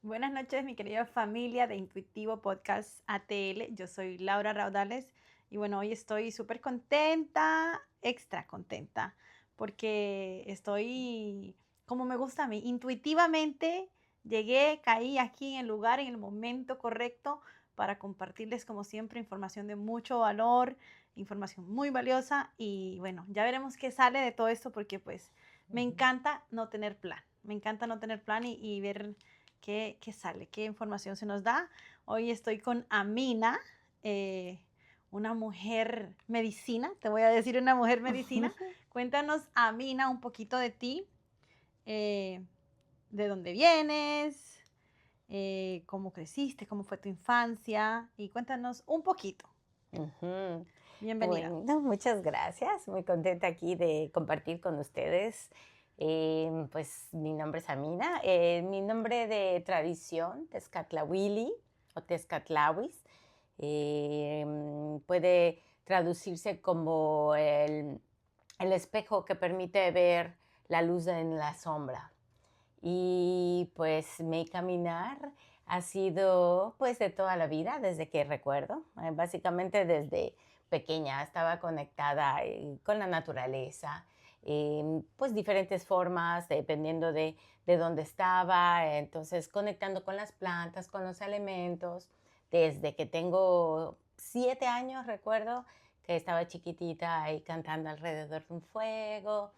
Buenas noches, mi querida familia de Intuitivo Podcast ATL. Yo soy Laura Raudales y bueno, hoy estoy súper contenta, extra contenta, porque estoy como me gusta a mí. Intuitivamente llegué, caí aquí en el lugar, en el momento correcto para compartirles como siempre información de mucho valor, información muy valiosa y bueno, ya veremos qué sale de todo esto porque pues me Ujú. encanta no tener plan. Me encanta no tener plan y ver qué sale, qué información se nos da. Hoy estoy con Amina, eh, una mujer medicina, te voy a decir una mujer medicina. Cuéntanos, Amina, un poquito de ti, eh, de dónde vienes, cómo creciste, cómo fue tu infancia y cuéntanos un poquito. Ujú. Bienvenida. Bueno, muchas gracias. Muy contenta aquí de compartir con ustedes. Pues mi nombre es Amina. Mi nombre de tradición, Tezcatlahuili o Tezcatlawis, puede traducirse como el espejo que permite ver la luz en la sombra. Y pues mi caminar ha sido pues de toda la vida, desde que recuerdo, básicamente desde pequeña estaba conectada con la naturaleza, pues diferentes formas, dependiendo de dónde estaba, entonces conectando con las plantas, con los elementos, desde que tengo 7 años recuerdo que estaba chiquitita ahí cantando alrededor de un fuego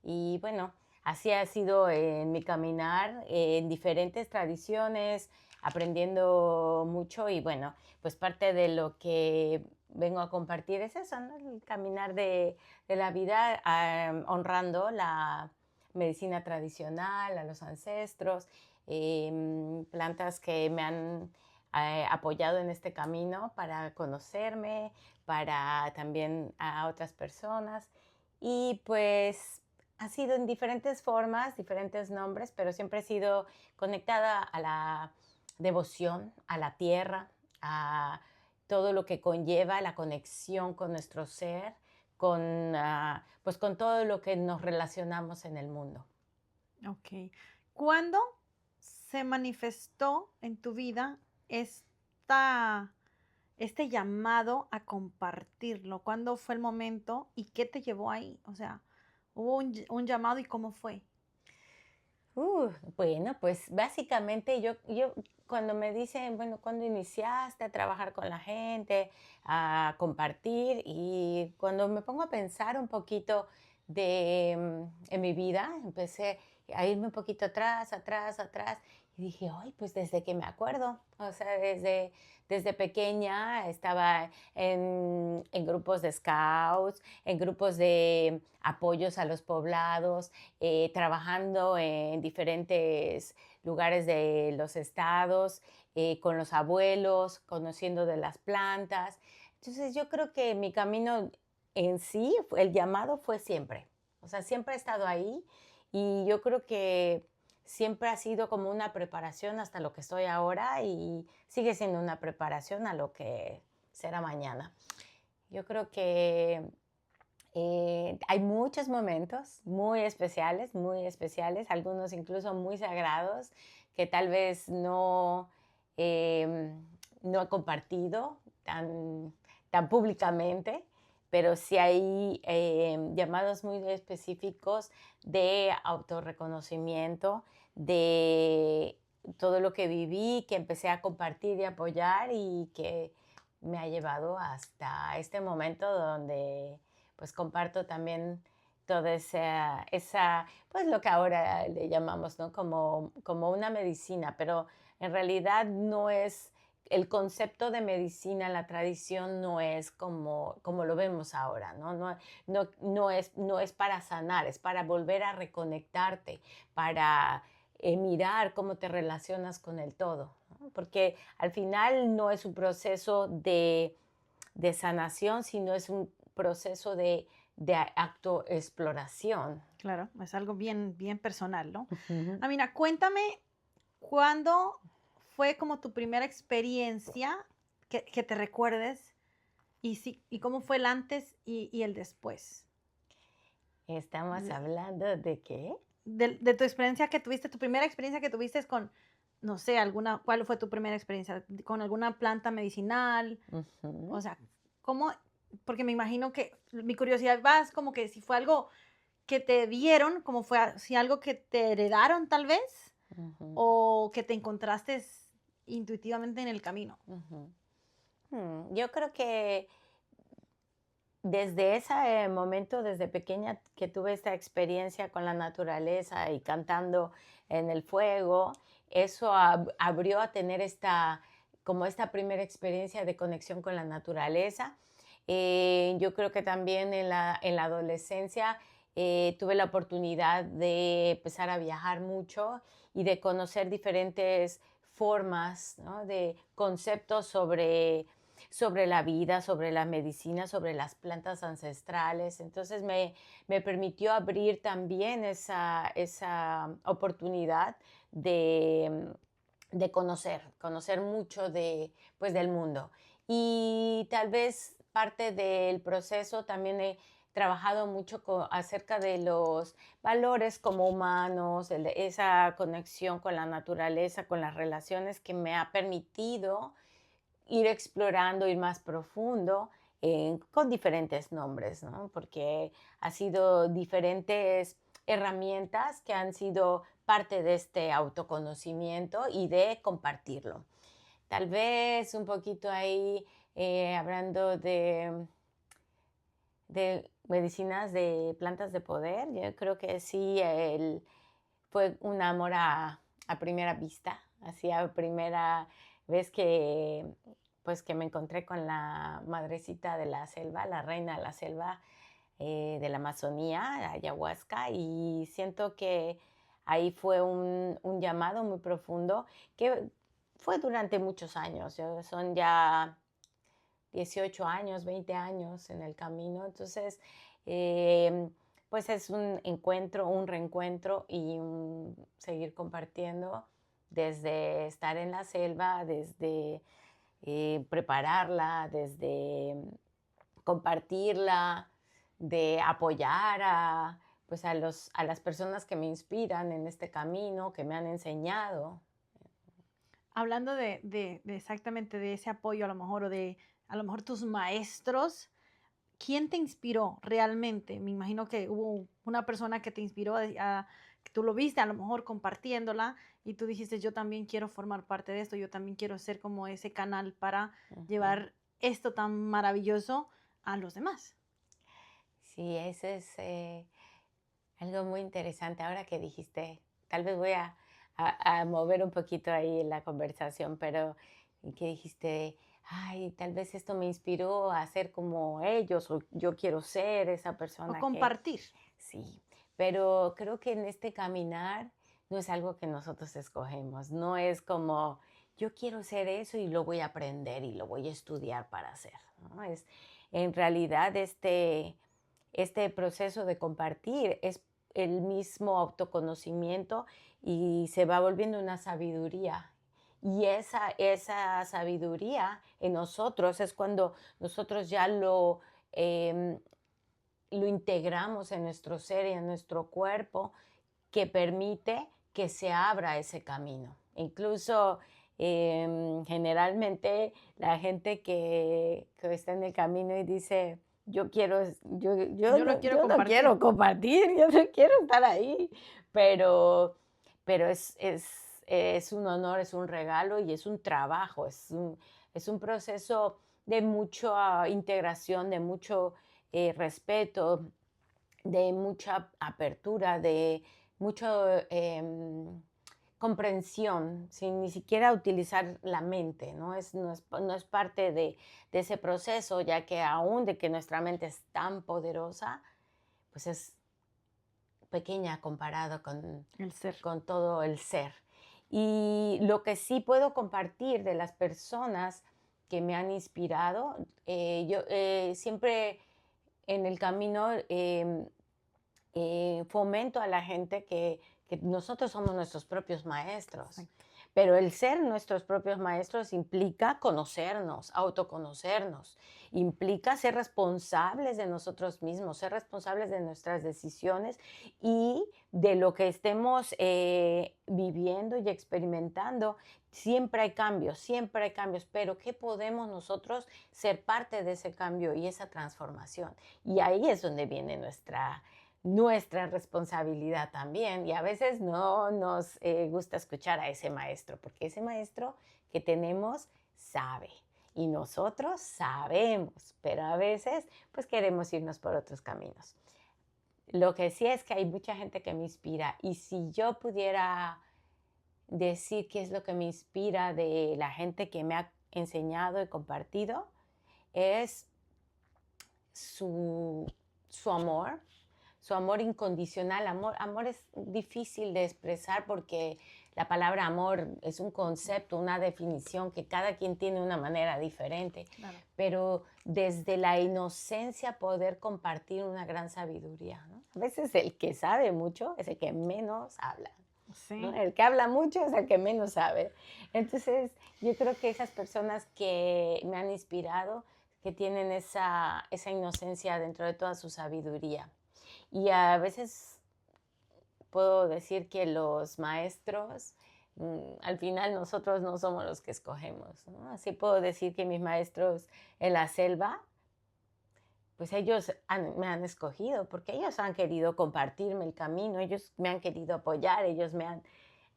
y bueno, así ha sido en mi caminar, en diferentes tradiciones, aprendiendo mucho y bueno, pues parte de lo que vengo a compartir es eso, ¿no? El caminar de la vida, honrando la medicina tradicional, a los ancestros, plantas que me han apoyado en este camino para conocerme, para también a otras personas. Y pues ha sido en diferentes formas, diferentes nombres, pero siempre he sido conectada a la devoción, a la tierra, a todo lo que conlleva la conexión con nuestro ser, pues con todo lo que nos relacionamos en el mundo. Ok. ¿Cuándo se manifestó en tu vida esta este llamado a compartirlo? ¿Cuándo fue el momento y qué te llevó ahí? O sea, hubo un llamado y cómo fue. Bueno, pues básicamente yo cuando me dicen, bueno, ¿cuándo iniciaste a trabajar con la gente, a compartir? Y cuando me pongo a pensar un poquito en mi vida, empecé a irme un poquito atrás, atrás, atrás, y dije, ay, pues desde que me acuerdo, o sea, desde pequeña estaba en grupos de scouts, en grupos de apoyos a los poblados, trabajando en diferentes lugares de los estados, con los abuelos, conociendo de las plantas. Entonces yo creo que mi camino en sí, el llamado fue siempre. O sea, siempre he estado ahí y yo creo que siempre ha sido como una preparación hasta lo que estoy ahora y sigue siendo una preparación a lo que será mañana. Yo creo que hay muchos momentos muy especiales, algunos incluso muy sagrados, que tal vez no he compartido tan públicamente, pero sí hay llamados muy específicos de autorreconocimiento, de todo lo que viví, que empecé a compartir y apoyar y que me ha llevado hasta este momento donde pues comparto también toda pues lo que ahora le llamamos, ¿no? Como una medicina, pero en realidad no es, el concepto de medicina, la tradición no es como lo vemos ahora, ¿no? No es para sanar, es para volver a reconectarte, para mirar cómo te relacionas con el todo, ¿no? Porque al final no es un proceso de sanación, sino es un proceso de autoexploración. Claro, es algo bien, bien personal, ¿no? Ujú. Amina, cuéntame cuándo fue como tu primera experiencia que te recuerdes y cómo fue el antes y el después. Estamos hablando de qué. De tu experiencia que tuviste, tu primera experiencia que tuviste con no sé, ¿cuál fue tu primera experiencia con alguna planta medicinal? Ujú, O sea, ¿cómo? Porque me imagino que mi curiosidad va es como que si fue algo que te dieron, como fue, si algo que te heredaron tal vez, ujú, o que te encontraste intuitivamente en el camino. ujú. Yo creo que desde ese momento, desde pequeña que tuve esta experiencia con la naturaleza y cantando en el fuego, eso abrió a tener como esta primera experiencia de conexión con la naturaleza. Yo creo que también en la adolescencia tuve la oportunidad de empezar a viajar mucho y de conocer diferentes formas, ¿no? De conceptos sobre la vida, sobre la medicina, sobre las plantas ancestrales. Entonces me permitió abrir también esa oportunidad de, de conocer mucho pues, del mundo. Y tal vez parte del proceso también he trabajado mucho acerca de los valores como humanos, esa conexión con la naturaleza, con las relaciones que me ha permitido ir explorando, ir más profundo, con diferentes nombres, ¿no? Porque ha sido diferentes herramientas que han sido parte de este autoconocimiento y de compartirlo. Tal vez un poquito ahí hablando de medicinas de plantas de poder, yo creo que sí, fue un amor a primera vista, así a primera vez que me encontré con la madrecita de la selva, la reina de la selva de la Amazonía, la ayahuasca, y siento que ahí fue un llamado muy profundo que fue durante muchos años, son ya 18 años, 20 años en el camino. Entonces, eh, pues es un encuentro, un reencuentro y seguir compartiendo desde estar en la selva, desde prepararla, desde compartirla, de apoyar pues a las personas que me inspiran en este camino, que me han enseñado. Hablando de exactamente de ese apoyo a lo mejor, o de a lo mejor tus maestros, ¿quién te inspiró realmente? Me imagino que hubo una persona que te inspiró que tú lo viste a lo mejor compartiéndola y tú dijiste, yo también quiero formar parte de esto, yo también quiero ser como ese canal para Ujú. llevar esto tan maravilloso a los demás. Sí, ese es algo muy interesante. Ahora que dijiste, tal vez voy a mover un poquito ahí la conversación, pero que dijiste, ay, tal vez esto me inspiró a ser como ellos, o yo quiero ser esa O persona que compartir. sí. Pero creo que en este caminar no es algo que nosotros escogemos, no es como yo quiero ser eso y lo voy a aprender y lo voy a estudiar para hacer, ¿no? En realidad este proceso de compartir es el mismo autoconocimiento y se va volviendo una sabiduría. Y esa sabiduría en nosotros es cuando nosotros ya em, lo integramos en nuestro ser y en nuestro cuerpo, que permite que se abra ese camino. Incluso generalmente la gente que está en el camino y dice, yo quiero, Yo lo quiero yo no compartir. quiero compartir, yo no quiero estar ahí, pero, pero es un honor, es un regalo y es un trabajo, es un proceso de mucha integración, de mucho respeto, de mucha apertura, de mucha comprensión, sin ni siquiera utilizar la mente, no es parte de ese proceso, ya que aún de que nuestra mente es tan poderosa, pues es pequeña comparado El ser. con todo el ser. Y lo que sí puedo compartir de las personas que me han inspirado, yo siempre en el camino fomento a la gente que nosotros somos nuestros propios maestros, Exacto. Pero el ser nuestros propios maestros implica conocernos, autoconocernos, implica ser responsables de nosotros mismos, ser responsables de nuestras decisiones y de lo que estemos viviendo y experimentando. Siempre hay cambios, pero ¿qué podemos nosotros ser parte de ese cambio y esa transformación? Y ahí es donde viene nuestra responsabilidad también. Y a veces no nos gusta escuchar a ese maestro, porque ese maestro que tenemos sabe y nosotros sabemos, pero a veces pues queremos irnos por otros caminos. Lo que sí es que hay mucha gente que me inspira, y si yo pudiera decir qué es lo que me inspira de la gente que me ha enseñado y compartido, es su amor, su amor incondicional. Amor es difícil de expresar porque la palabra amor es un concepto, una definición que cada quien tiene una manera diferente. Claro. Pero desde la inocencia poder compartir una gran sabiduría, ¿no? A veces el que sabe mucho es el que menos habla, ¿no? Sí. El que habla mucho es el que menos sabe. Entonces, yo creo que esas personas que me han inspirado, que tienen esa inocencia dentro de toda su sabiduría. Y a veces puedo decir que los maestros, al final nosotros no somos los que escogemos, ¿no? Así puedo decir que mis maestros en la selva, pues ellos me han escogido porque ellos han querido compartirme el camino, ellos me han querido apoyar, ellos me han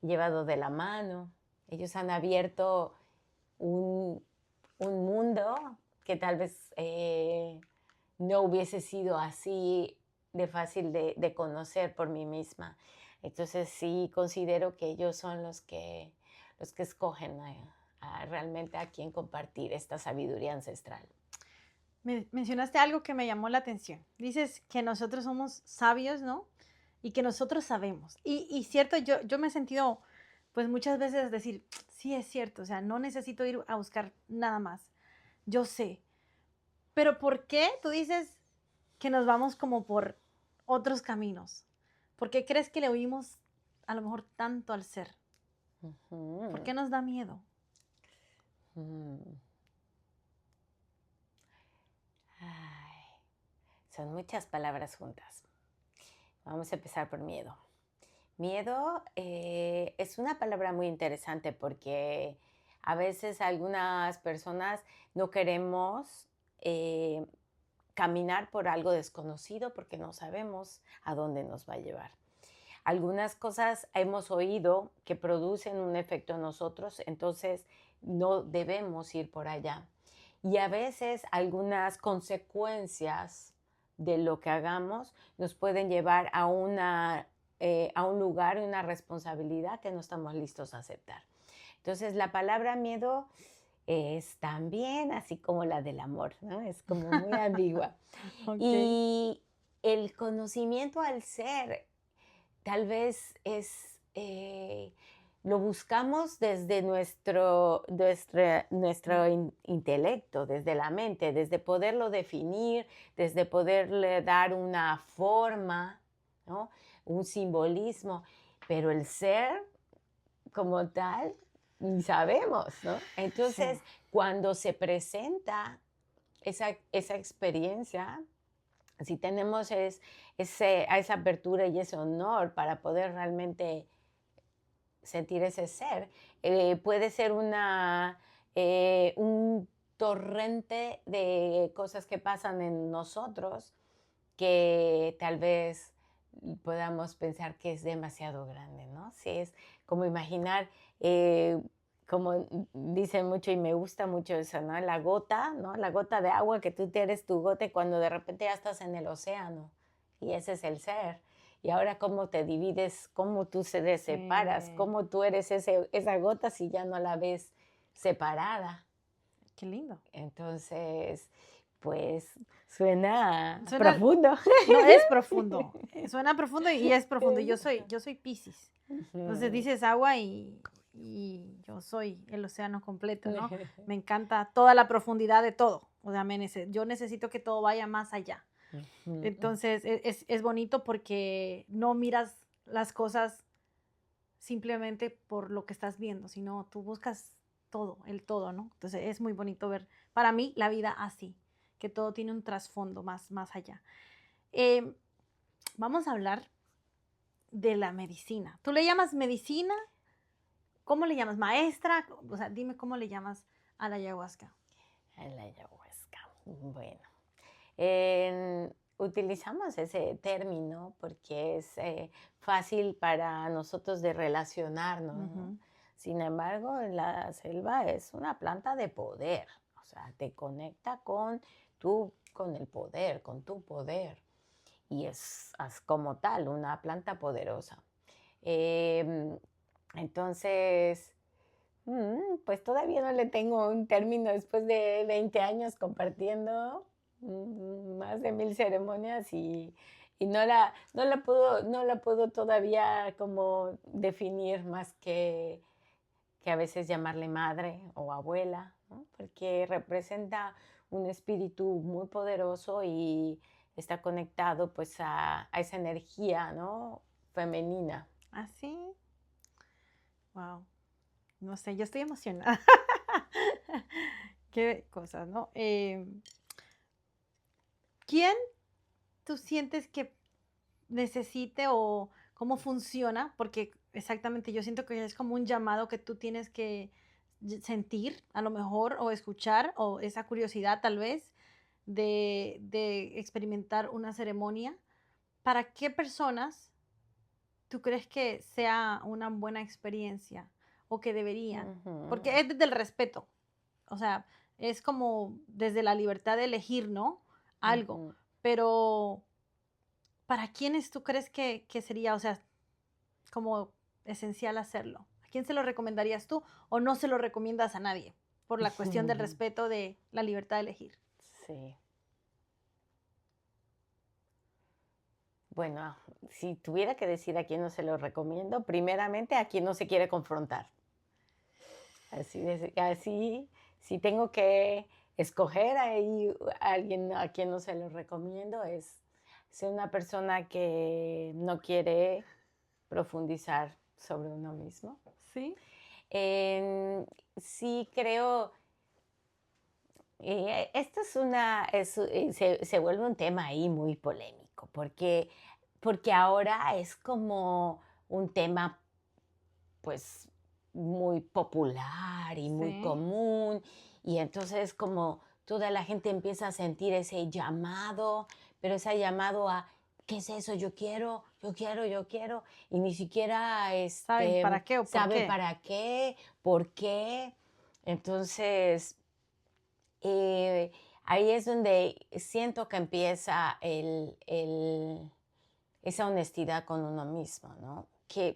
llevado de la mano, ellos han abierto un mundo que tal vez no hubiese sido así de fácil de conocer por mí misma. Entonces sí considero que ellos son los que escogen realmente a quién compartir esta sabiduría ancestral. Mencionaste algo que me llamó la atención. Dices que nosotros somos sabios, ¿no? Y que nosotros sabemos. Y cierto, yo me he sentido, pues muchas veces decir, sí es cierto, o sea, no necesito ir a buscar nada más. Yo sé. Pero ¿por qué tú dices que nos vamos como por otros caminos? ¿Por qué crees que le oímos a lo mejor tanto al ser? ¿Por qué nos da miedo? Ay, son muchas palabras juntas. Vamos a empezar por miedo. Miedo es una palabra muy interesante porque a veces algunas personas no queremos caminar por algo desconocido porque no sabemos a dónde nos va a llevar. Algunas cosas hemos oído que producen un efecto en nosotros, entonces no debemos ir por allá. Y a veces algunas consecuencias de lo que hagamos nos pueden llevar a un lugar y una responsabilidad que no estamos listos a aceptar. Entonces, la palabra miedo es también así como la del amor, ¿no? Es como muy ambigua. Okay. Y el conocimiento al ser tal vez lo buscamos desde nuestro intelecto, desde la mente, desde poderlo definir, desde poderle dar una forma, ¿no? Un simbolismo, pero el ser como tal, ni sabemos, ¿no? Entonces, Sí. cuando se presenta esa experiencia, si tenemos esa apertura y ese honor para poder realmente sentir ese ser, puede ser un torrente de cosas que pasan en nosotros que tal vez podamos pensar que es demasiado grande, ¿no? Sí, es como imaginar, como dicen mucho y me gusta mucho eso, ¿no? La gota, ¿no? La gota de agua que tú eres tu gota y cuando de repente ya estás en el océano y ese es el ser. Y ahora cómo te divides, cómo tú se separas, Sí. cómo tú eres esa gota si ya no la ves separada. Qué lindo. Entonces, pues suena Suena, profundo. no, es profundo. Suena profundo y es profundo. Yo soy Piscis. Entonces Ujú. dices agua y yo soy el océano completo, ¿no? Me encanta toda la profundidad de todo. O sea, yo necesito que todo vaya más allá. Ujú. Entonces es bonito porque no miras las cosas simplemente por lo que estás viendo, sino tú buscas todo, el todo, ¿no? Entonces es muy bonito ver, para mí, la vida así, que todo tiene un trasfondo más allá. Eh, Vamos a hablar de la medicina. ¿Tú le llamas medicina? ¿Cómo le llamas? ¿Maestra? O sea, dime cómo le llamas a la ayahuasca. En la ayahuasca. Bueno, utilizamos ese término porque es fácil para nosotros de relacionarnos, ¿no? Ujú. Sin embargo, la selva es una planta de poder, o sea, te conecta con el poder, con tu poder, y es como tal una planta poderosa. Em, entonces, pues todavía no le tengo un término después de 20 años compartiendo más de 1000 ceremonias y no la puedo todavía como definir más que a veces llamarle madre o abuela, ¿no? Porque representa un espíritu muy poderoso y está conectado pues a esa energía, ¿no? Femenina. ¿Así? Wow. No sé, yo estoy emocionada. Qué cosas, ¿no? ¿Quién tú sientes que necesite o cómo funciona? Porque exactamente yo siento que es como un llamado que tú tienes que sentir, a lo mejor, o escuchar, o esa curiosidad tal vez de experimentar una ceremonia. ¿Para qué personas tú crees que sea una buena experiencia o que deberían? Ujú, Porque es desde el respeto, o sea, es como desde la libertad de elegir, ¿no? Algo, ujú. pero ¿para quiénes tú crees que sería, o sea, como esencial hacerlo? ¿A quién se lo recomendarías tú o no se lo recomiendas a nadie por la cuestión del respeto de la libertad de elegir? Sí. Bueno, si tuviera que decir a quién no se lo recomiendo, primeramente a quien no se quiere confrontar. Así, si tengo que escoger ahí a alguien a quien no se lo recomiendo, es ser una persona que no quiere profundizar sobre uno mismo. Sí, Sí creo, esto se vuelve un tema ahí muy polémico, porque ahora es como un tema pues muy popular y muy sí, común, y entonces como toda la gente empieza a sentir ese llamado, pero ese llamado a, ¿qué es eso? Yo quiero, yo quiero, yo quiero, y ni siquiera ¿saben para qué o por sabe qué? para qué, por qué. Entonces, ahí es donde siento que empieza esa honestidad con uno mismo, ¿no?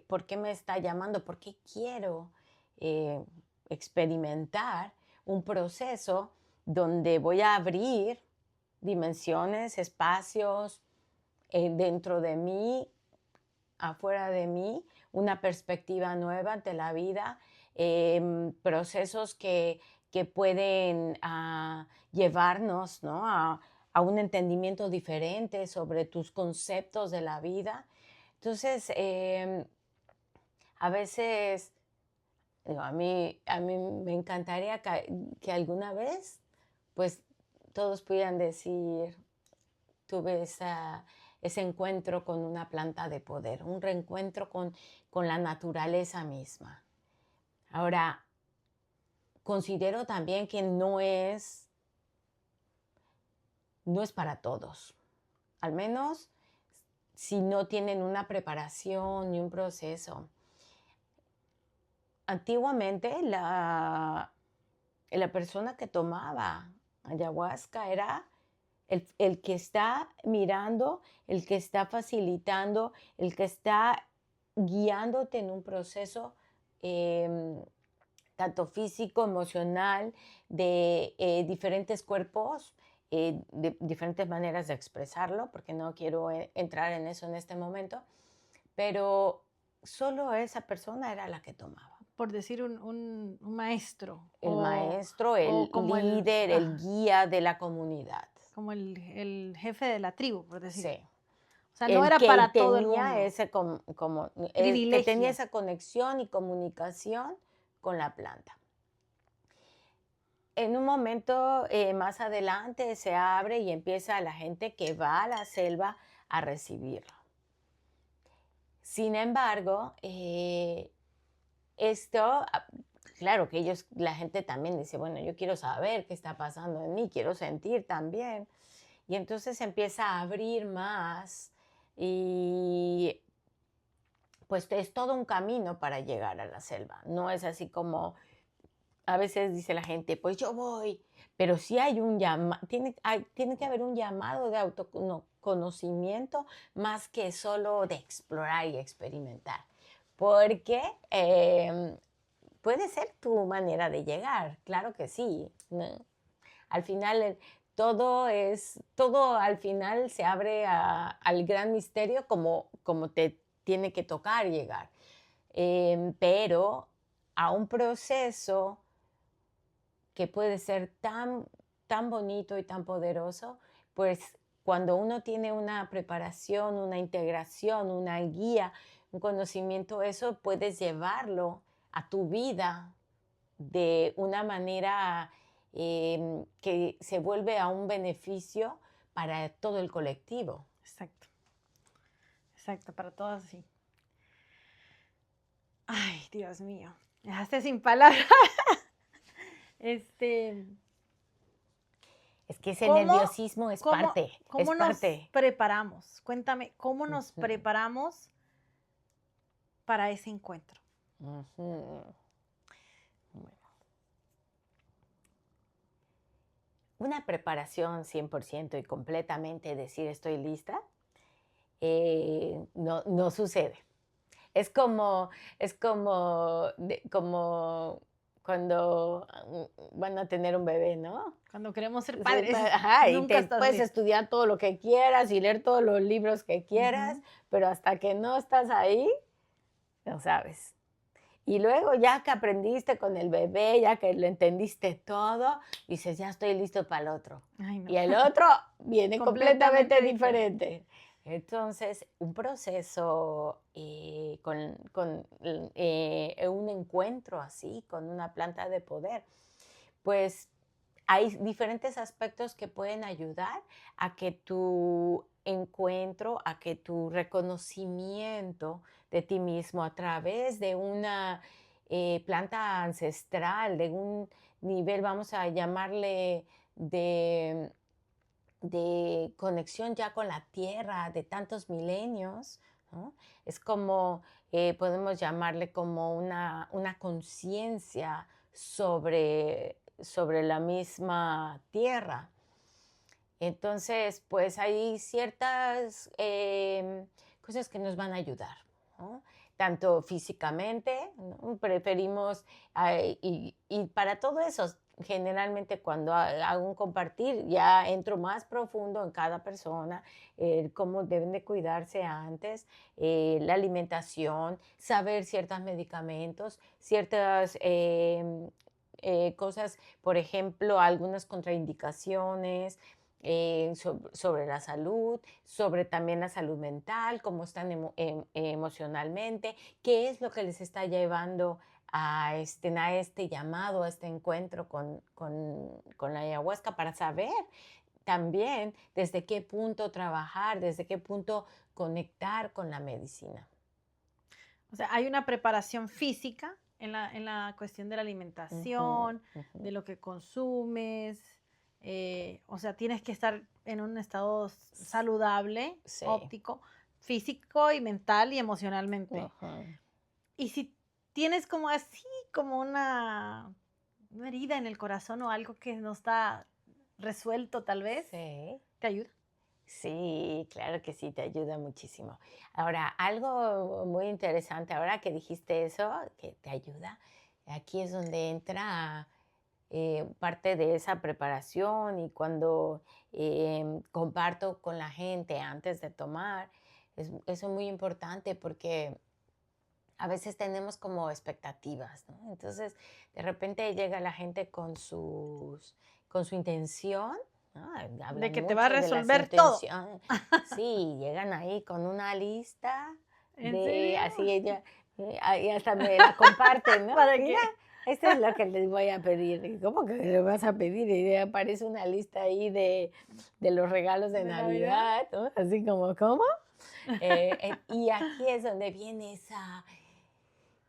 ¿Por qué me está llamando? ¿Por qué quiero eh, experimentar un proceso donde voy a abrir dimensiones, espacios dentro de mí, afuera de mí, una perspectiva nueva ante la vida, procesos que pueden llevarnos, ¿no? a un entendimiento diferente sobre tus conceptos de la vida. Entonces, a veces, digo, a mí me encantaría que alguna vez, pues, todos pudieran decir, tuve ese encuentro con una planta de poder, un reencuentro con la naturaleza misma. Ahora, considero también que no es para todos, al menos si no tienen una preparación ni un proceso. Antiguamente, la persona que tomaba ayahuasca era el que está mirando, el que está facilitando, el que está guiándote en un proceso em, tanto físico, emocional, de diferentes cuerpos, de diferentes maneras de expresarlo, porque no quiero entrar en eso en este momento, pero solo esa persona era la que tomaba. Por decir un maestro El maestro, o el como líder, el guía de la comunidad. como el jefe de la tribu, por decir. Sí. O sea, no era que para todo el tenía mundo. ese que tenía Privilegio. esa conexión y comunicación con la planta. En un momento más adelante se abre y empieza la gente que va a la selva a recibirlo. Sin embargo, esto, claro que la gente también dice, bueno, yo quiero saber qué está pasando en mí, quiero sentir también. Y entonces se empieza a abrir más y pues es todo un camino para llegar a la selva. No es así como a veces dice la gente, pues yo voy, pero sí hay un llamado, tiene que haber un llamado de autoconocimiento más que solo de explorar y experimentar, porque puede ser tu manera de llegar, claro que sí, ¿no? Al final todo al final se abre al gran misterio como te tiene que tocar llegar. Pero a un proceso que puede ser tan bonito y tan poderoso, pues cuando uno tiene una preparación, una integración, una guía, un conocimiento, eso puedes llevarlo a tu vida de una manera que se vuelve a un beneficio para todo el colectivo. Exacto. Exacto, para todas sí. Ay, Dios mío. Me dejaste sin palabras. Este, Es que ese ¿cómo, nerviosismo es parte, es cómo nos parte. preparamos? Cuéntame, ¿cómo nos Ujú, preparamos para ese encuentro? ujú. Bueno, una preparación 100% y completamente decir estoy lista, no sucede. Es como cuando van a tener un bebé, ¿no? Cuando queremos ser Sí, padres, ajá, y nunca te estás puedes listo. estudiar todo lo que quieras y leer todos los libros que quieras, Ujú. pero hasta que no estás ahí, no sabes. Y luego ya que aprendiste con el bebé, ya que lo entendiste todo, dices, ya estoy listo para el otro. Ay, no. Y el otro viene completamente Completamente diferente. diferente. Entonces, un proceso con un encuentro así, con una planta de poder, pues hay diferentes aspectos que pueden ayudar a que tu encuentro, a que tu reconocimiento de ti mismo a través de una planta ancestral, de un nivel, vamos a llamarle, de, de conexión ya con la tierra de tantos milenios, ¿no? Es como, podemos llamarle como una conciencia sobre la misma tierra. Entonces, pues hay ciertas cosas que nos van a ayudar, ¿no? Tanto físicamente, ¿no? Preferimos, y para todo eso, generalmente cuando hago un compartir, ya entro más profundo en cada persona, cómo deben de cuidarse antes, la alimentación, saber ciertos medicamentos, ciertas cosas, por ejemplo, algunas contraindicaciones, sobre la salud, sobre también la salud mental, cómo están emocionalmente, qué es lo que les está llevando a este llamado, a este encuentro con la ayahuasca, para saber también desde qué punto trabajar, desde qué punto conectar con la medicina. O sea, hay una preparación física en la cuestión de la Ujú, alimentación, ujú. de lo que consumes. O sea, tienes que estar en un estado saludable, Sí. óptico, físico y mental y emocionalmente. Ujú. Y si tienes como así, como una herida en el corazón o algo que no está resuelto tal vez, Sí. ¿te ayuda? Sí, claro que sí, te ayuda muchísimo. Ahora, algo muy interesante, ahora que dijiste eso, que te ayuda, aquí es donde entra parte de esa preparación y cuando comparto con la gente antes de tomar, eso es muy importante porque a veces tenemos como expectativas, ¿no? Entonces, de repente llega la gente con su intención, ¿no? De Hablan que te va a mucho de las resolver todo. intenciones. Sí, llegan ahí con una lista ¿En de, serio? así ella, y hasta me la comparten, ¿no? ¿Para Mira, qué? esto es lo que les voy a pedir. Y, ¿cómo que le vas a pedir? Y aparece una lista ahí de los regalos de ¿De Navidad? Navidad, ¿no? Así como, ¿cómo? Y aquí es donde viene esa,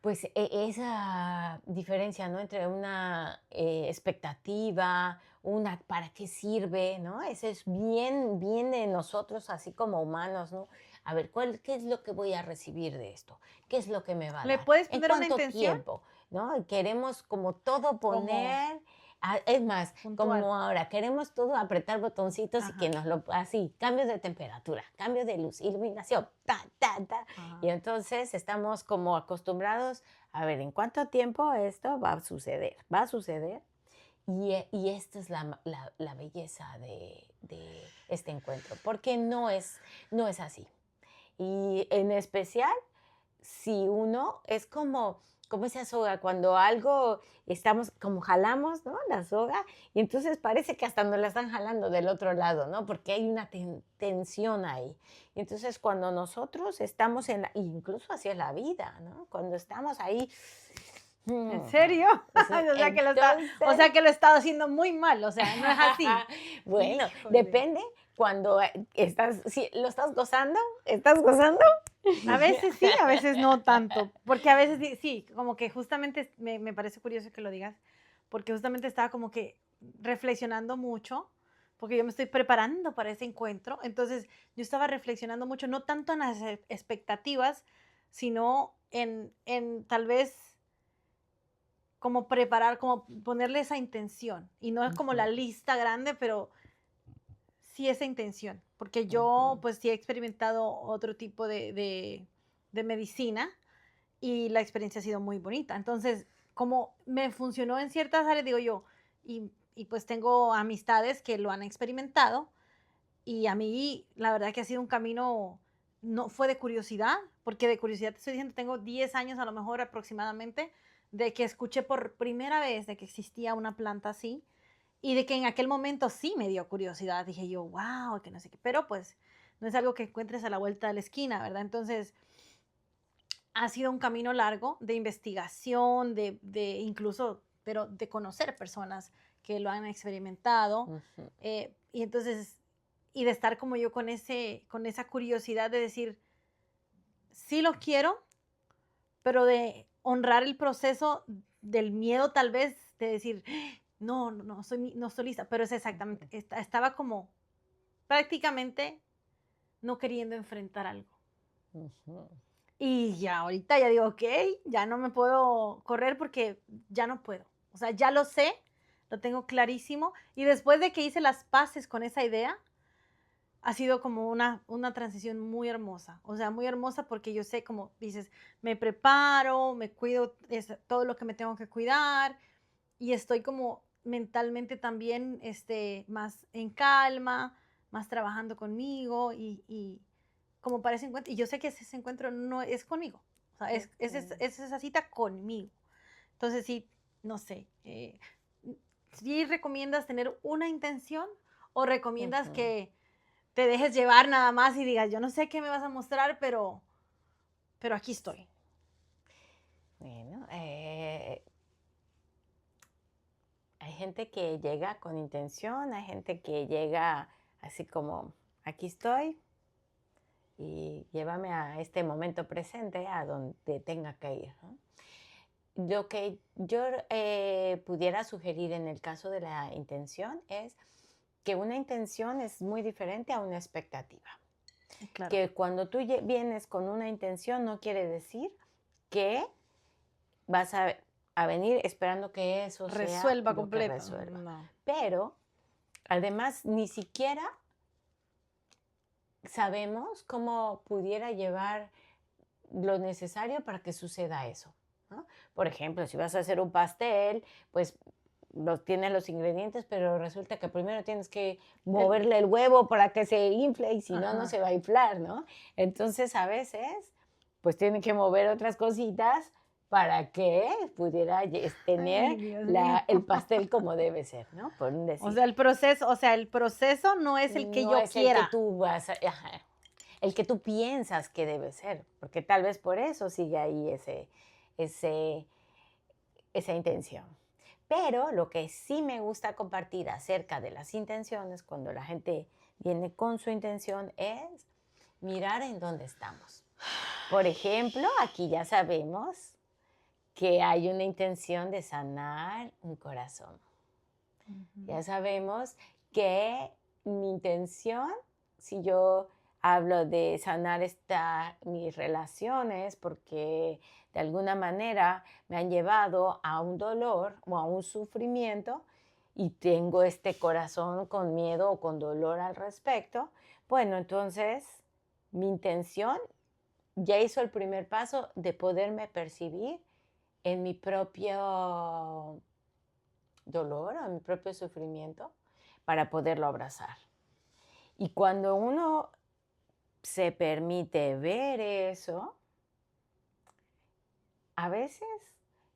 pues esa diferencia, ¿no? Entre una expectativa, una para qué sirve, ¿no? Eso es bien de nosotros, así como humanos, ¿no? A ver, ¿qué es lo que voy a recibir de esto? ¿Qué es lo que me va a ¿Le dar? puedes ¿En poner una cuánto intención? tiempo? ¿No? Y queremos como todo Como poner, es más, puntual. como ahora, queremos todo apretar botoncitos y que Ajá. nos lo, así, cambios de temperatura, cambio de luz, iluminación, ta, ta, ta. Y Ajá. entonces estamos como acostumbrados a ver en cuánto tiempo esto va a suceder. Va a suceder. Y esta es la belleza de este encuentro, porque no es así. Y en especial, si uno es como esa soga, cuando algo estamos, como jalamos, ¿no? La soga, y entonces parece que hasta nos la están jalando del otro lado, ¿no? Porque hay una tensión ahí. Y entonces cuando nosotros estamos incluso hacia la vida, ¿no? Cuando estamos ahí, ¿En serio? O entonces, sea que lo he estado haciendo muy mal, o sea, no es así. bueno, Híjole. depende cuando si lo estás gozando, ¿estás gozando? A veces sí, a veces no tanto, porque a veces sí, como que justamente me parece curioso que lo digas, porque justamente estaba como que reflexionando mucho, porque yo me estoy preparando para ese encuentro, entonces yo estaba reflexionando mucho, no tanto en las expectativas, sino en tal vez como preparar, como ponerle esa intención, y no es como la Ujú, lista grande, pero sí esa intención, porque yo ujú, pues sí he experimentado otro tipo de medicina y la experiencia ha sido muy bonita. Entonces, como me funcionó en ciertas áreas, digo yo, y pues tengo amistades que lo han experimentado y a mí la verdad que ha sido un camino, no fue de curiosidad, porque de curiosidad te estoy diciendo, tengo 10 años a lo mejor aproximadamente de que escuché por primera vez de que existía una planta así y de que en aquel momento sí me dio curiosidad. Dije yo, wow, que no sé qué, pero pues no es algo que encuentres a la vuelta de la esquina, ¿verdad? Entonces, ha sido un camino largo de investigación, de incluso, pero de conocer personas que lo han experimentado. ujú, Y entonces, y de estar como yo con esa curiosidad de decir, sí lo quiero, pero de honrar el proceso del miedo tal vez, de decir, no, no, no estoy lista, pero es exactamente, ujú, estaba como prácticamente no queriendo enfrentar algo. ujú. Y ya ahorita ya digo, ok, ya no me puedo correr porque ya no puedo. O sea, ya lo sé, lo tengo clarísimo. Y después de que hice las paces con esa idea, ha sido como una transición muy hermosa. O sea, muy hermosa porque yo sé, como dices, me preparo, me cuido todo lo que me tengo que cuidar y estoy como mentalmente también más en calma, más trabajando conmigo y como para ese encuentro. Y yo sé que ese encuentro no es conmigo, o sea, Ujú, es esa cita conmigo. Entonces sí, no sé, ¿sí recomiendas tener una intención o recomiendas ujú. que te dejes llevar nada más y digas, yo no sé qué me vas a mostrar, pero aquí estoy? Bueno, hay gente que llega con intención, hay gente que llega así como, aquí estoy y llévame a este momento presente, a donde tenga que ir, ¿no? Lo que yo pudiera sugerir en el caso de la intención es que una intención es muy diferente a una expectativa. Claro, Que cuando tú vienes con una intención no quiere decir que vas a venir esperando que eso sea resuelva lo que completo. resuelva. No. Pero además ni siquiera sabemos cómo pudiera llevar lo necesario para que suceda eso, ¿no? Por ejemplo, si vas a hacer un pastel, pues tienes los ingredientes, pero resulta que primero tienes que El, moverle el huevo para que se infle y si no, no se ajá. va a inflar, ¿no? Entonces, a veces, pues tienen que mover otras cositas para que pudiera tener Ay, Dios mío. el pastel como debe ser, ¿no? Por un O decir. sea, el proceso no es el que No yo es el que quiera. tú vas a, ajá, el que tú piensas que debe ser, porque tal vez por eso sigue ahí ese, esa intención. Pero lo que sí me gusta compartir acerca de las intenciones, cuando la gente viene con su intención, es mirar en dónde estamos. Por ejemplo, aquí ya sabemos que hay una intención de sanar un corazón. Ya sabemos que mi intención, si yo hablo de sanar mis relaciones, porque de alguna manera me han llevado a un dolor o a un sufrimiento y tengo este corazón con miedo o con dolor al respecto, bueno, entonces mi intención ya hizo el primer paso de poderme percibir en mi propio dolor, en mi propio sufrimiento, para poderlo abrazar. Y cuando uno se permite ver eso, a veces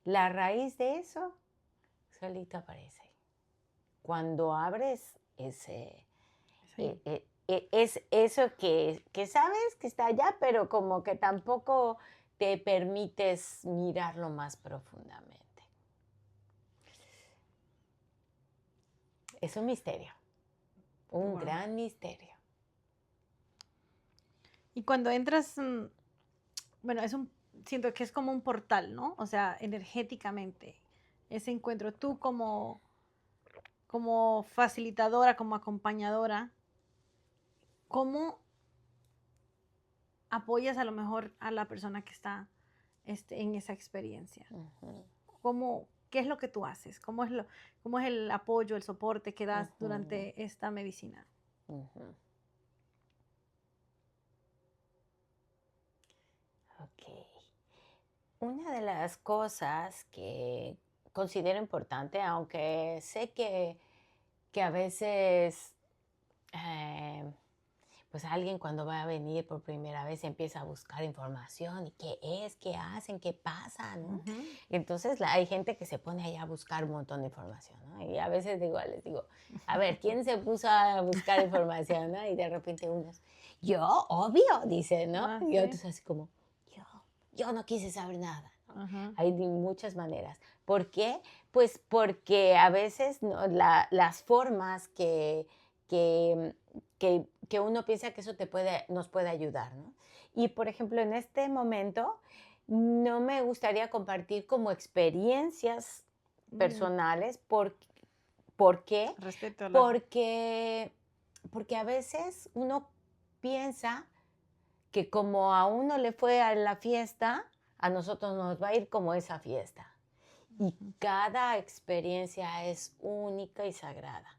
la raíz de eso solito aparece. Cuando abres ese, Sí. es eso que sabes que está allá, pero como que tampoco te permites mirarlo más profundamente. Es un misterio, un Wow. gran misterio. Y cuando entras, bueno, siento que es como un portal, ¿no? O sea, energéticamente, ese encuentro, tú como facilitadora, como acompañadora, ¿cómo apoyas a lo mejor a la persona que está en esa experiencia? Uh-huh. ¿Qué es lo que tú haces? ¿Cómo es el apoyo, el soporte que das Uh-huh. durante esta medicina? Uh-huh. Ok. Una de las cosas que considero importante, aunque sé que a veces pues alguien cuando va a venir por primera vez empieza a buscar información y qué es, qué hacen, qué pasa, ¿no? Ujú. Entonces hay gente que se pone ahí a buscar un montón de información, ¿no? Y a veces les digo, a ver, ¿quién se puso a buscar información, ¿no? Y de repente unos, yo, obvio, dice, ¿no? Ah, Y sí. otros así como, yo no quise saber nada, ¿no? Ajá. Hay de muchas maneras. ¿Por qué? Pues porque a veces, ¿no? Las formas que uno piensa que eso nos puede ayudar, ¿no? Y, por ejemplo, en este momento no me gustaría compartir como experiencias Mm, personales. ¿Por qué? respeto a la... Porque a veces uno piensa que como a uno le fue a la fiesta, a nosotros nos va a ir como esa fiesta. Y Ujú. cada experiencia es única y sagrada.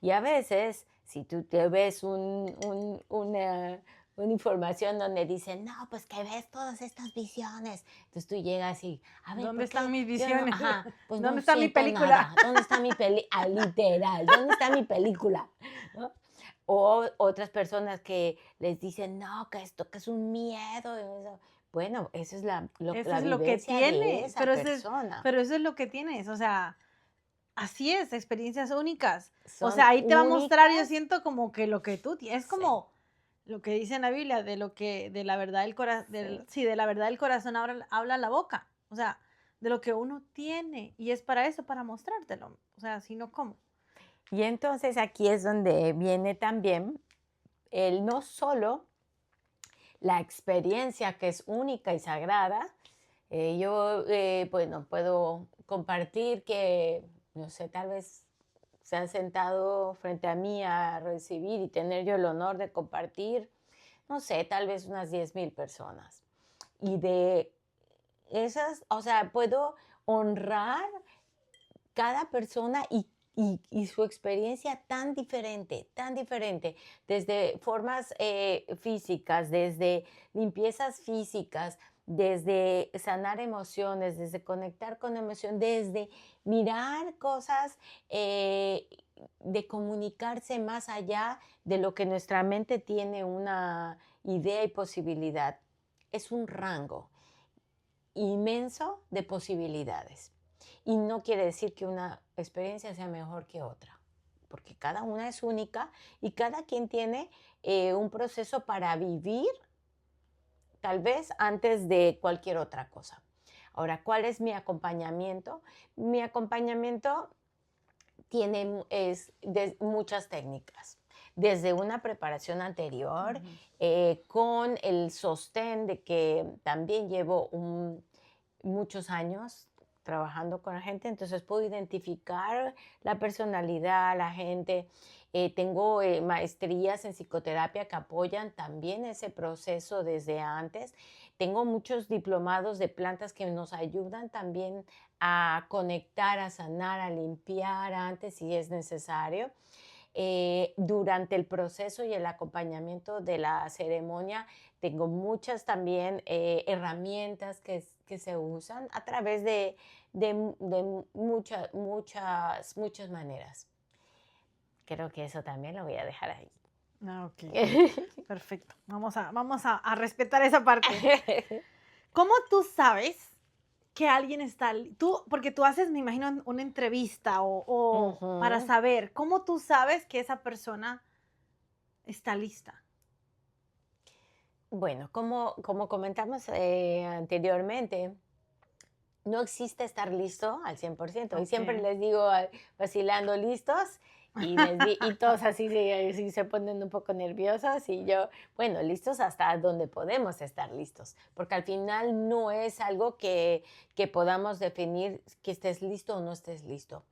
Y a veces, si tú te ves una información donde dicen, no, pues que ves todas estas visiones, entonces tú llegas y, a ver, ¿Dónde ¿por están qué mis yo no? visiones? Ajá, pues no ¿Dónde está mi siento película? nada. ¿Dónde está mi literal, ¿dónde está mi película? ¿No? O otras personas que les dicen, no, que esto que es un miedo. Eso. Bueno, esa es Eso la es lo que vivencia de tiene, esa persona. pero eso es lo que tienes, o sea, así es, experiencias únicas. O Son sea, ahí te va a mostrar, yo únicas. siento como que lo que tú tienes, es Sí, como lo que dice en la Biblia, de la verdad del corazón, sí. sí, de la verdad del corazón habla la boca, o sea, de lo que uno tiene, y es para eso, para mostrártelo, o sea, si no, ¿cómo? Y entonces aquí es donde viene también el no solo la experiencia que es única y sagrada. Yo, bueno, puedo compartir que, no sé, tal vez se han sentado frente a mí a recibir y tener yo el honor de compartir, no sé, tal vez unas 10,000 personas. Y de esas, o sea, puedo honrar cada persona y su experiencia tan diferente, desde formas físicas, desde limpiezas físicas, desde sanar emociones, desde conectar con emoción, desde mirar cosas, de comunicarse más allá de lo que nuestra mente tiene una idea y posibilidad. Es un rango. inmenso de posibilidades. Y no quiere decir que una experiencia sea mejor que otra, porque cada una es única y cada quien tiene un proceso para vivir, tal vez antes de cualquier otra cosa. Ahora, ¿cuál es mi acompañamiento? Mi acompañamiento es de muchas técnicas, desde una preparación anterior, Ujú. con el sostén de que también llevo muchos años trabajando con la gente, entonces puedo identificar la personalidad, la gente. Tengo maestrías en psicoterapia que apoyan también ese proceso desde antes. Tengo muchos diplomados de plantas que nos ayudan también a conectar, a sanar, a limpiar antes si es necesario. Durante el proceso y el acompañamiento de la ceremonia, tengo muchas también herramientas que se usan a través de muchas maneras. Creo que eso también lo voy a dejar ahí. Ah, ok, perfecto. Vamos a respetar esa parte. ¿Cómo tú sabes que alguien está, tú, porque tú haces, me imagino, una entrevista o para Ujú. saber, ¿cómo tú sabes que esa persona está lista? Bueno, como comentamos anteriormente, no existe estar listo al 100%. Y Ok. siempre les digo, vacilando, listos. Y todos así se ponen un poco nerviosos. Y yo, bueno, listos hasta donde podemos estar listos. Porque al final no es algo que podamos definir que estés listo o no estés listo.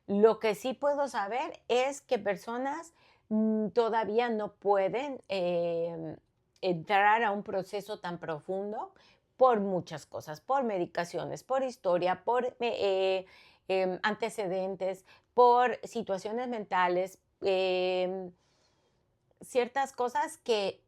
Lo que sí puedo saber es que personas todavía no pueden entrar a un proceso tan profundo por muchas cosas, por medicaciones, por historia, por antecedentes, por situaciones mentales, ciertas cosas que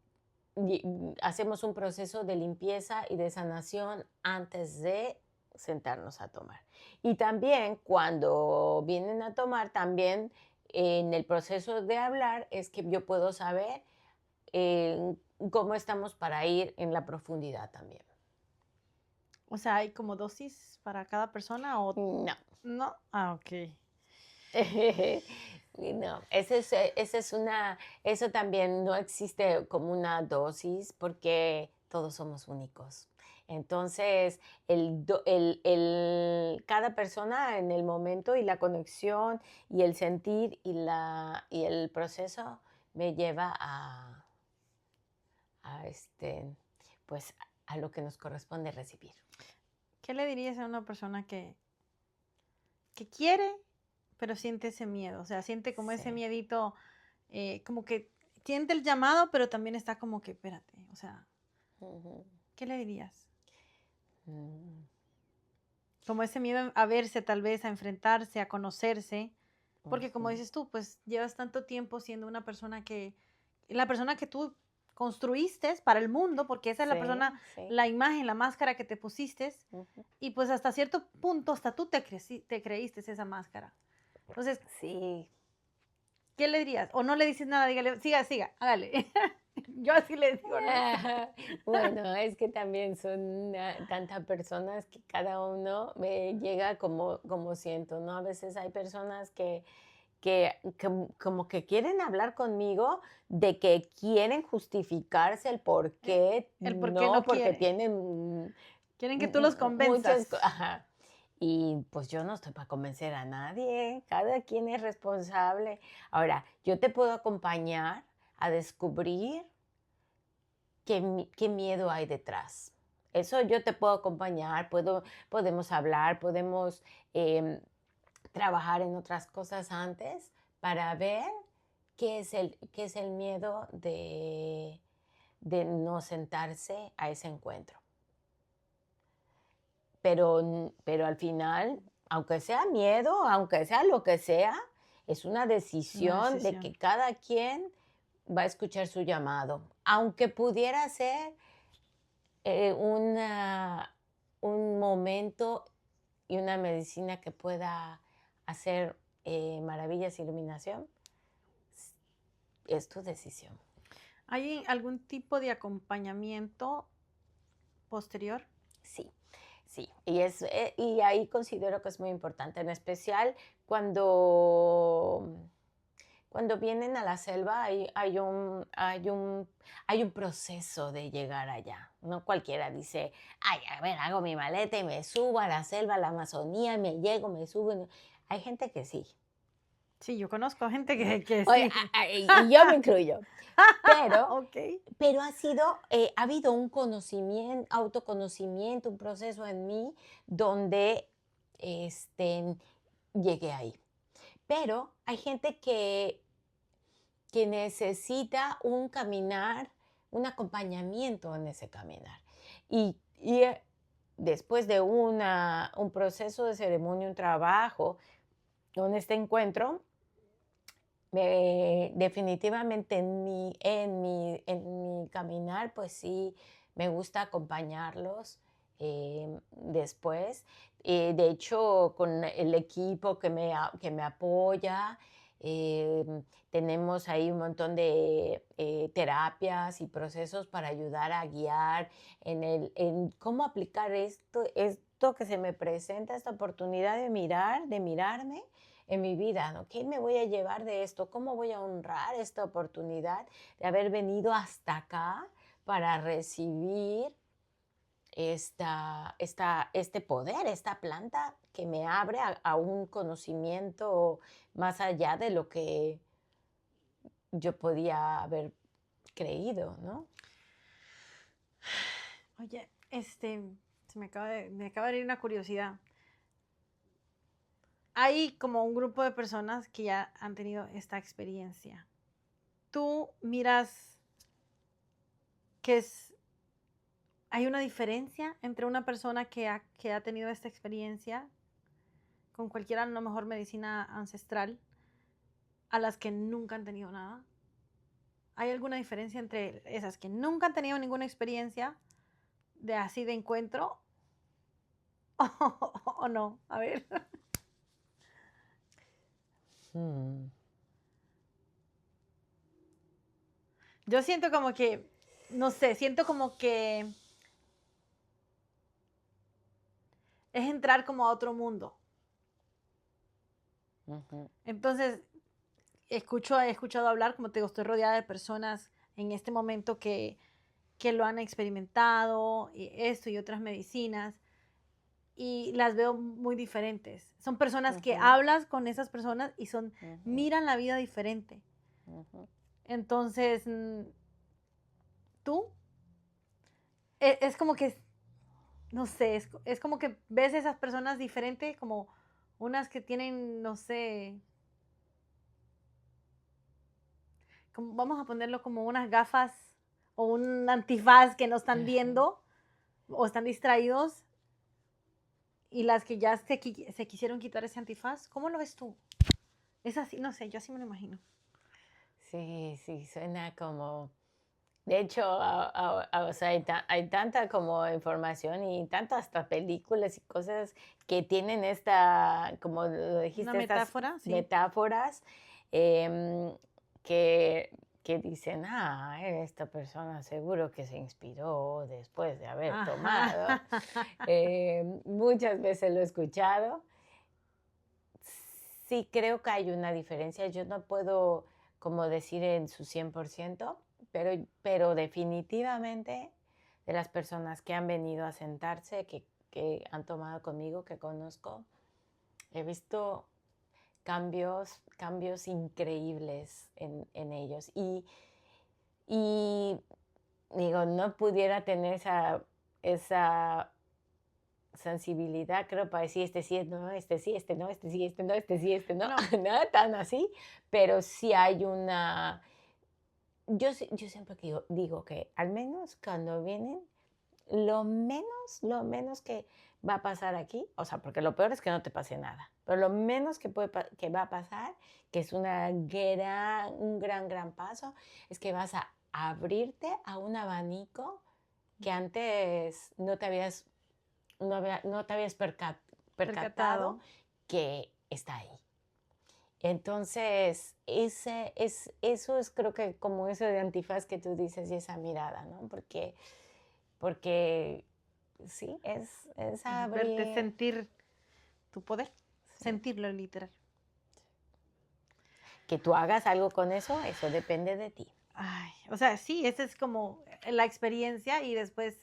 hacemos un proceso de limpieza y de sanación antes de sentarnos a tomar. Y también cuando vienen a tomar, también en el proceso de hablar es que yo puedo saber eh, cómo estamos para ir en la profundidad también. O sea, ¿hay como dosis para cada persona o No. no? Ah, ok. Y no, eso también no existe como una dosis porque todos somos únicos. Entonces, cada persona en el momento y la conexión y el sentir y el proceso me lleva a pues, a lo que nos corresponde recibir. ¿Qué le dirías a una persona que quiere, pero siente ese miedo? O sea, siente como ese Sí. miedito, como que siente el llamado, pero también está como que, espérate, o sea, Ujú. ¿qué le dirías? Mm, Como ese miedo a verse, tal vez, a enfrentarse, a conocerse, porque como ujú. dices tú, pues llevas tanto tiempo siendo una persona la persona que tú construiste para el mundo, porque esa es la persona, Sí, sí. la imagen, la máscara que te pusiste, Ujú. y pues hasta cierto punto, hasta tú te creíste esa máscara. Entonces, Sí. ¿qué le dirías? O no le dices nada, dígale, siga, siga, hágale. Yo así le digo, no sé. Bueno, es que también son tantas personas que cada uno me llega como siento, ¿no? A veces hay personas que como que quieren hablar conmigo de que quieren justificarse el por Eh, qué, El por qué no no porque quiere. tienen Quieren que tú los muchas convenzas. cosas. Ajá. Y pues yo no estoy para convencer a nadie, cada quien es responsable. Ahora, yo te puedo acompañar a descubrir qué miedo hay detrás. Eso yo te puedo acompañar, podemos hablar, podemos em, trabajar en otras cosas antes para ver qué es el miedo de no sentarse a ese encuentro. Pero al final, aunque sea miedo, aunque sea lo que sea, es una Es una decisión de que decisión. cada quien va a escuchar su llamado, aunque pudiera ser eh, una, un momento y una medicina que pueda hacer maravillas, iluminación, es tu decisión. ¿Hay algún tipo de acompañamiento posterior? Sí, Sí, y ahí considero que es muy importante, en especial cuando, cuando vienen a la selva hay un proceso de llegar allá. No cualquiera dice, ay, a ver, hago mi maleta y me subo a la selva, a la Amazonía, me llego, me subo. Hay gente que sí. Sí, yo conozco gente que Oye, sí. y yo me incluyo. Pero Ok. Pero ha habido un conocimiento, autoconocimiento, un proceso en mí donde llegué ahí. Pero hay gente que necesita un caminar, un acompañamiento en ese caminar. Y después de un proceso de ceremonia, un trabajo, con este encuentro, definitivamente en mi caminar, pues sí, me gusta acompañarlos después. De hecho, con el equipo que me apoya, tenemos ahí un montón de terapias y procesos para ayudar a guiar en cómo aplicar esto que se me presenta, esta oportunidad de mirarme en mi vida, ¿no? ¿Qué me voy a llevar de esto? ¿Cómo voy a honrar esta oportunidad de haber venido hasta acá para recibir este poder, esta planta que me abre a un conocimiento más allá de lo que yo podía haber creído, ¿no? Oye, me acaba de ir una curiosidad. Hay como un grupo de personas que ya han tenido esta experiencia. Tú miras que hay una diferencia entre una persona que ha tenido esta experiencia con cualquier, a lo mejor, medicina ancestral, a las que nunca han tenido nada. ¿Hay alguna diferencia entre esas que nunca han tenido ninguna experiencia de así de encuentro o no? A ver. Mm. Yo siento como que, no sé, siento como que es entrar como a otro mundo. Ujú. Entonces, he escuchado hablar, como te digo, estoy rodeada de personas en este momento que lo han experimentado, y esto y otras medicinas, y las veo muy diferentes. Son personas que Ujú. hablas con esas personas y Ujú. miran la vida diferente. Ujú. Entonces, tú, es como que, no sé, es como que ves esas personas diferentes, como unas que tienen, no sé, vamos a ponerlo como unas gafas o un antifaz que no están Ajá. viendo o están distraídos, y las que ya se quisieron quitar ese antifaz. ¿Cómo lo ves tú? Es así, no sé, yo así me lo imagino. Sí, sí, suena como. De hecho, o sea, hay tanta como información y tantas hasta películas y cosas que tienen como lo Una dijiste, estas metáfora, sí. metáforas em, que, que dicen, esta persona seguro que se inspiró después de haber Ajá. tomado. Muchas veces lo he escuchado. Sí, creo que hay una diferencia. Yo no puedo como decir en su 100%, pero definitivamente de las personas que han venido a sentarse, que han tomado conmigo, que conozco, he visto cambios increíbles en ellos. Y digo, no pudiera tener esa sensibilidad, creo, para decir este sí, no, este sí, este no, este sí, este no, este sí, este no, No, nada tan así, pero sí hay yo siempre digo que al menos cuando vienen, lo menos que va a pasar aquí, o sea, porque lo peor es que no te pase nada, pero lo menos que va a pasar, que es un gran paso, es que vas a abrirte a un abanico que antes no te habías percatado percatado. que está ahí. Entonces, eso es creo que como eso de antifaz que tú dices y esa mirada, ¿no? Porque sí, es Verte, abrir. sentir tu poder, Sí. sentirlo literal. Que tú hagas algo con eso depende de ti. Ay, o sea, sí, esa es como la experiencia y después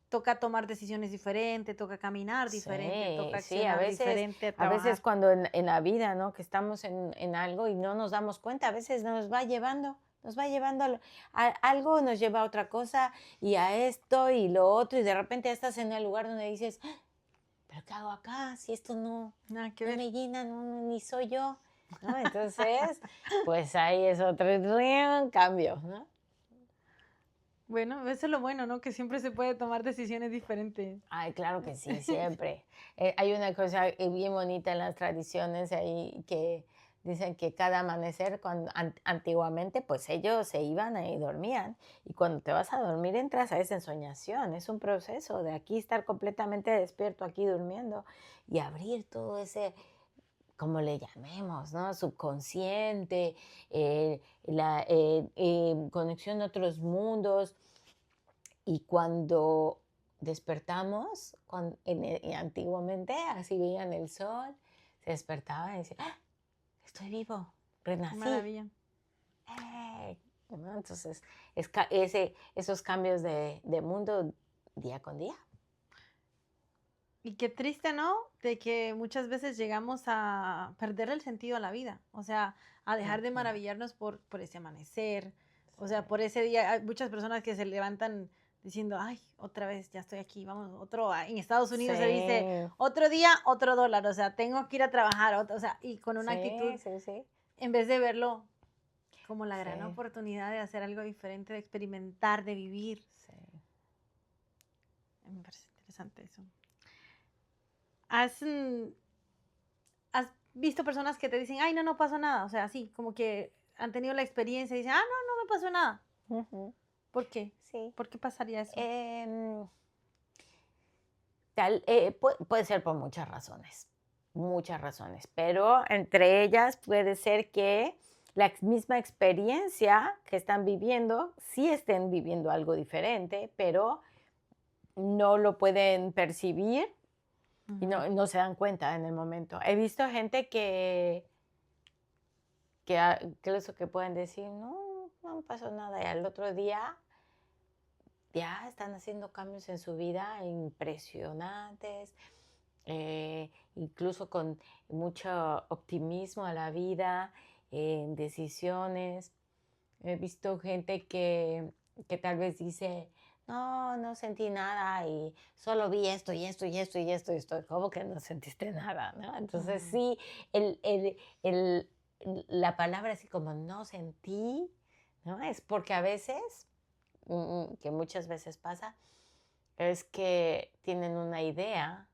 toca tomar decisiones diferentes, toca caminar diferente, Sí, toca sí, accionar diferente, a veces trabajar. cuando en la vida, ¿no? Que estamos en algo y no nos damos cuenta, a veces nos va llevando a algo, nos lleva a otra cosa y a esto y lo otro y de repente ya estás en el lugar donde dices, "Ah, ¿pero qué hago acá? Si esto Nada que no ver. me llena, ni soy yo, ¿no? Entonces, pues ahí es otro cambio, ¿no? Bueno, eso es lo bueno, ¿no? Que siempre se puede tomar decisiones diferentes. Ay, claro que sí, siempre. Hay una cosa bien bonita en las tradiciones ahí que dicen que cada amanecer, antiguamente, pues ellos se iban y dormían. Y cuando te vas a dormir entras a esa ensoñación. Es un proceso de aquí estar completamente despierto, aquí durmiendo y abrir todo ese, como le llamemos, ¿no? Subconsciente, la conexión a otros mundos. Y cuando despertamos, antiguamente así veían el sol, se despertaban y decían, ¡ah! Estoy vivo, Qué renací. maravilla. ¡Ey! ¿No? Entonces, esos cambios de mundo día con día. Y qué triste, ¿no? De que muchas veces llegamos a perder el sentido a la vida, o sea, a dejar de Ujú. maravillarnos por ese amanecer, o Sí, sea, por ese día. Hay muchas personas que se levantan diciendo, ay, otra vez, ya estoy aquí, vamos, en Estados Unidos se dice, sí, otro día, otro dólar, o sea, tengo que ir a trabajar, o sea, y con una sí, actitud, sí, sí, en vez de verlo como la gran sí, oportunidad de hacer algo diferente, de experimentar, de vivir. sí. Me parece interesante eso. ¿Has, has visto personas que te dicen, ay, no, no pasó nada? O sea, así, como que han tenido la experiencia y dicen, ah, no, no me pasó nada. Ujú. ¿Por qué? Sí. ¿Por qué pasaría eso? Em, puede ser por muchas razones, pero entre ellas puede ser que la misma experiencia que están viviendo, sí estén viviendo algo diferente, pero no lo pueden percibir y Ujú. no se dan cuenta en el momento. He visto gente que eso que pueden decir, no, no me pasó nada, y al otro día ya están haciendo cambios en su vida impresionantes, incluso con mucho optimismo a la vida, en decisiones. He visto gente que tal vez dice, no, no sentí nada y solo vi esto y esto y esto y esto y esto. ¿Cómo que no sentiste nada? ¿No? Entonces Ujú. sí, el- la palabra así como no sentí, ¿no? Es porque a veces, que muchas veces pasa, es que tienen una idea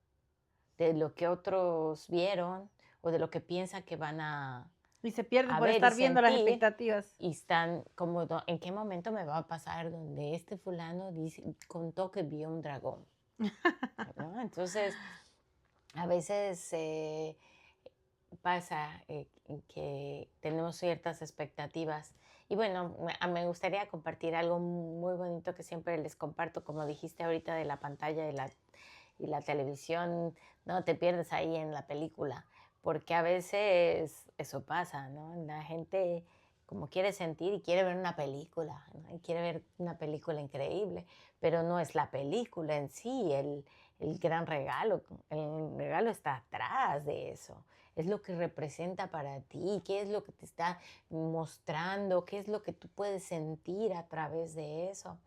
de lo que otros vieron o de lo que piensan que van Y se pierde a por ver y estar viendo las sentir expectativas. y están como, ¿en qué momento me va a pasar donde este fulano contó que vio un dragón? ¿No? Entonces, a veces pasa que tenemos ciertas expectativas. Y bueno, me gustaría compartir algo muy bonito que siempre les comparto, como dijiste ahorita de la pantalla y la televisión, no te pierdes ahí en la película, porque a veces eso pasa, ¿no? La gente como quiere sentir y quiere ver una película, ¿no? Y quiere ver una película increíble, pero no es la película en sí el gran regalo. El regalo está atrás de eso. Es lo que representa para ti, qué es lo que te está mostrando, qué es lo que tú puedes sentir a través de eso,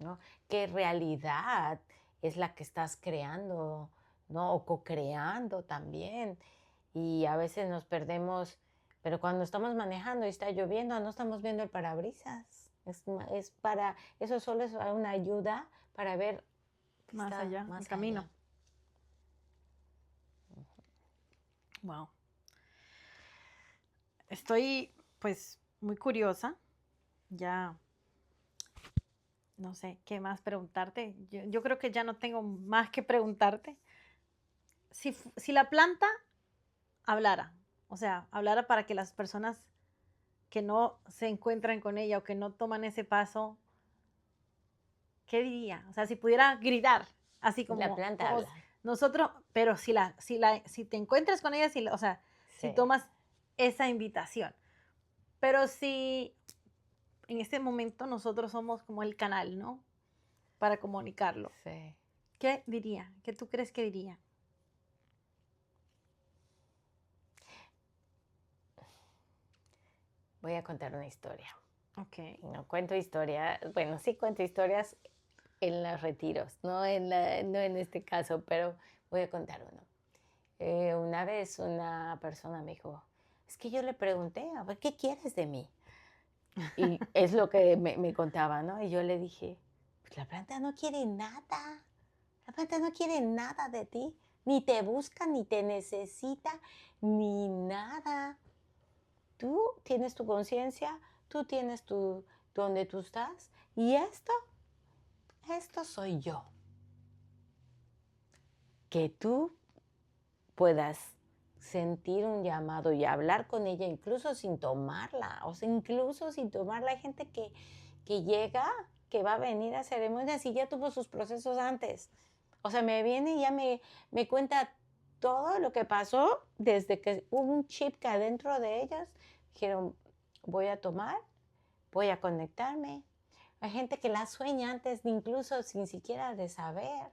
¿no? ¿Qué realidad es la que estás creando, ¿no? O co-creando también? Y a veces nos perdemos, pero cuando estamos manejando y está lloviendo, no estamos viendo el parabrisas. Eso solo es una ayuda para ver que Más está allá, el más camino. allá. Wow. Estoy, pues, muy curiosa. Ya no sé qué más preguntarte. Yo creo que ya no tengo más que preguntarte. Si la planta hablara, o sea, hablara para que las personas que no se encuentran con ella o que no toman ese paso, ¿qué diría? O sea, si pudiera gritar, así La como, planta como habla. nosotros, pero si te encuentras con ella, o sea, si Sí, tomas esa invitación. Pero si en este momento nosotros somos como el canal, ¿no? Para comunicarlo. sí. ¿Qué diría? ¿Qué tú crees que diría? Voy a contar una historia. Ok. No cuento historia, bueno, sí cuento historias en los retiros, no en este caso, pero voy a contar uno. Una vez una persona me dijo, es que yo le pregunté, a ver, ¿qué quieres de mí? Y es lo que me contaba, ¿no? Y yo le dije, pues la planta no quiere nada, la planta no quiere nada de ti, ni te busca, ni te necesita, ni nada. Tú tienes tu conciencia, tú tienes donde tú estás, y esto soy yo. Que tú puedas sentir un llamado y hablar con ella incluso sin tomarla, o sea, incluso sin tomarla. Hay gente que llega, que va a venir a ceremonias y ya tuvo sus procesos antes. O sea, me viene y ya me cuenta todo lo que pasó desde que hubo un chip que adentro de ellas dijeron, voy a tomar, voy a conectarme. Hay gente que la sueña antes de incluso sin siquiera de saber.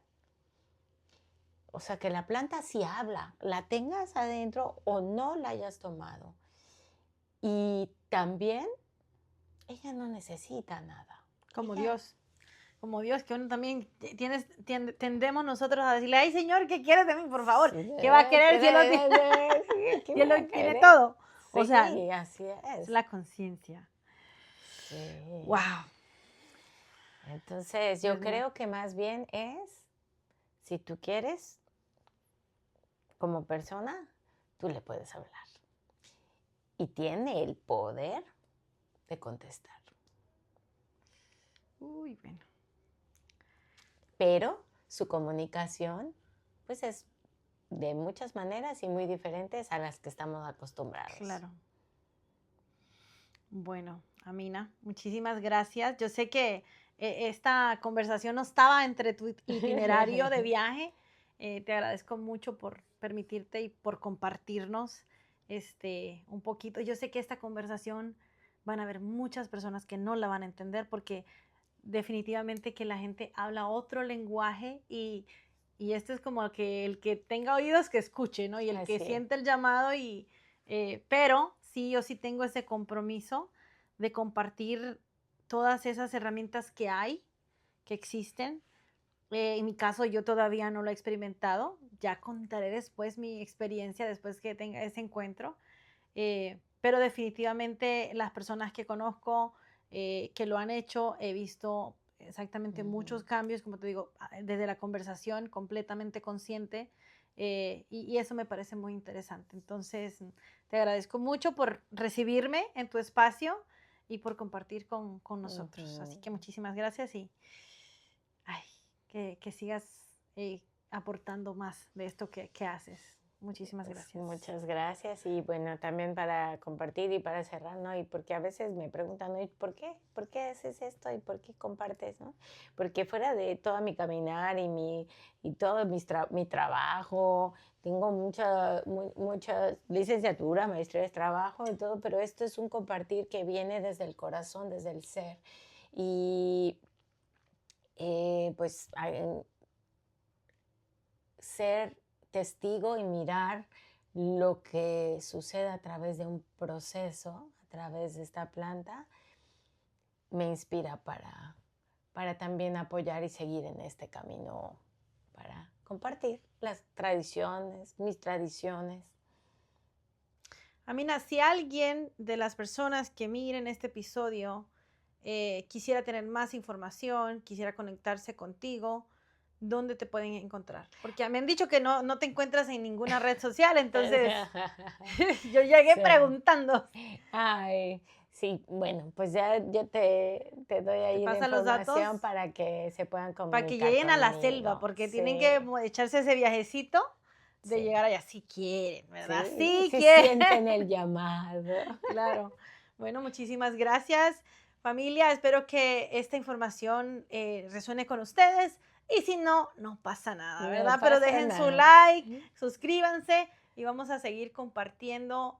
O sea, que la planta sí habla, la tengas adentro o no la hayas tomado. Y también ella no necesita nada. Como Ella, Dios. Como Dios, que uno también tendemos nosotros a decirle, ay Señor, ¿qué quieres de mí, por favor? sí, ¿Qué va a querer si Él lo tiene, ¿qué si Él voy lo a tiene querer? todo? O sea, Sí, así es es. la conciencia. Sí. Wow, Entonces, yo Dios mío. creo que más bien es, si tú quieres, como persona, tú le puedes hablar. Y tiene el poder de contestar. Uy, bueno, Pero su comunicación, pues es de muchas maneras y muy diferentes a las que estamos acostumbrados. claro. Bueno, Amina, muchísimas gracias. Yo sé que esta conversación no estaba entre tu itinerario de viaje. Te agradezco mucho por permitirte y por compartirnos un poquito. Yo sé que esta conversación van a haber muchas personas que no la van a entender porque definitivamente que la gente habla otro lenguaje y esto es como que el que tenga oídos que escuche, ¿no? Y el que Así es. siente el llamado pero sí, yo sí tengo ese compromiso de compartir todas esas herramientas que hay, que existen. En mi caso, yo todavía no lo he experimentado. Ya contaré después mi experiencia, después que tenga ese encuentro. Pero definitivamente las personas que conozco que lo han hecho, he visto exactamente muchos cambios, como te digo, desde la conversación completamente consciente. Y eso me parece muy interesante. Entonces, te agradezco mucho por recibirme en tu espacio y por compartir con nosotros. Así que muchísimas gracias y ay, que sigas aportando más de esto que haces. Muchísimas Pues gracias. muchas gracias y bueno, también para compartir y para cerrar, ¿no? Y porque a veces me preguntan, ¿no? ¿Y por qué? ¿Por qué haces esto? ¿Y por qué compartes, no? Porque fuera de todo mi caminar y todo mi trabajo, tengo mucha licenciatura, maestría de trabajo y todo, pero esto es un compartir que viene desde el corazón, desde el ser. Y pues ser testigo y mirar lo que sucede a través de un proceso, a través de esta planta, me inspira para también apoyar y seguir en este camino, para compartir las tradiciones, mis tradiciones. Amina, si alguien de las personas que miren este episodio quisiera tener más información, quisiera conectarse contigo, ¿dónde te pueden encontrar? Porque me han dicho que no te encuentras en ninguna red social, entonces yo llegué Sí. preguntando. Ay, sí, bueno, pues ya yo te doy Te ahí la pasan los datos información para que se puedan para que comunicar lleguen a la selva, conmigo. porque tienen Sí, que echarse ese viajecito de sí. llegar allá, si quieren, ¿verdad? Sí, Si sí quieren. sienten el llamado. Claro. Bueno, muchísimas gracias, familia. Espero que esta información resuene con ustedes Y si no, no pasa nada, No ¿verdad? Pero pasa dejen su nada. like, suscríbanse y vamos a seguir compartiendo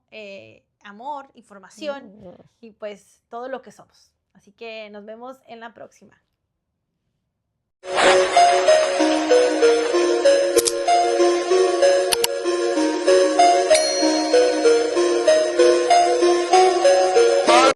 amor, información y pues todo lo que somos. Así que nos vemos en la próxima.